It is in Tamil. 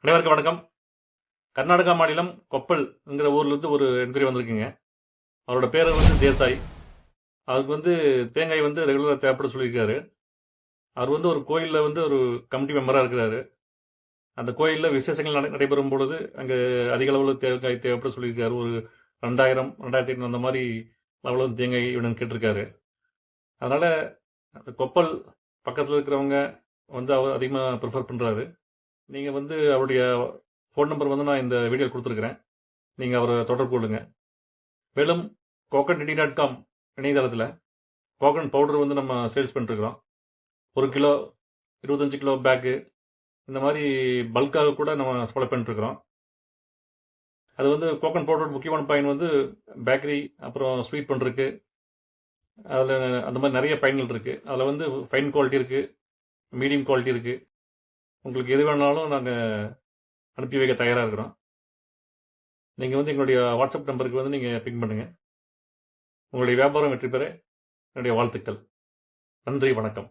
அனைவருக்கும் வணக்கம். கர்நாடகா மாநிலம் கொப்பல்ங்கிற ஊர்லேருந்து ஒரு என்கொயரி வந்திருக்குங்க. அவரோட பேர் தேசாய். அவருக்கு தேங்காய் ரெகுலரா தேவைப்பட சொல்லியிருக்காரு. அவர் ஒரு கோயில்ல ஒரு கமிட்டி மெம்பரா இருக்கிறாரு. அந்த கோயில்ல விசேஷங்கள் நடைபெறும் பொழுது, அங்க அதிக அளவுல தேங்காய் தேவைப்பட சொல்லியிருக்காரு. ஒரு 2000, 2500 அந்த மாரி அளவுல தேங்காய் வேணும்னு கேட்டிருக்காரு. அதனால அந்த கொப்பல் பக்கத்துல இருக்கிறவங்க அவர் அதிகமா பிரிஃபர் பண்றாரு. நீங்க அவருடைய ஃபோன் நம்பர் நான் இந்த வீடியோல குடுத்துருக்கிறேன். நீங்க அவர தொடர்பு கொள்ளுங்க. மேலும் coconuttea.com இணையதளத்துல கோகனட் பவுடர் நம்ம சேல்ஸ் பண்ணிட்டுருக்கிறோம். 1 கிலோ, 25 கிலோ பேக்கு இந்த மாரி பல்க்காக கூட நம்ம சப்ளை பண்ணிட்டுருக்கிறோம். அது கோகனட் பவுடரோட முக்கியமான பயன் பேக்கரி, அப்புறம் ஸ்வீட் பண்றதுக்கு, அதுல அந்த மாரி நெறைய பயன்கள் இருக்கு. அதுல ஃபைன் குவாலிட்டி இருக்கு, மீடியம் குவாலிட்டி இருக்கு. உங்களுக்கு எது வேணாலும் நாங்க அனுப்பி வைக்க தயாரா இருக்கிறோம். நீங்க எங்களுடைய வாட்ஸ்அப் நம்பருக்கு நீங்க பிங் பண்ணுங்க. உங்களுடைய வியாபாரம் வெற்றி பெற என்னுடைய வாழ்த்துக்கள். நன்றி, வணக்கம்.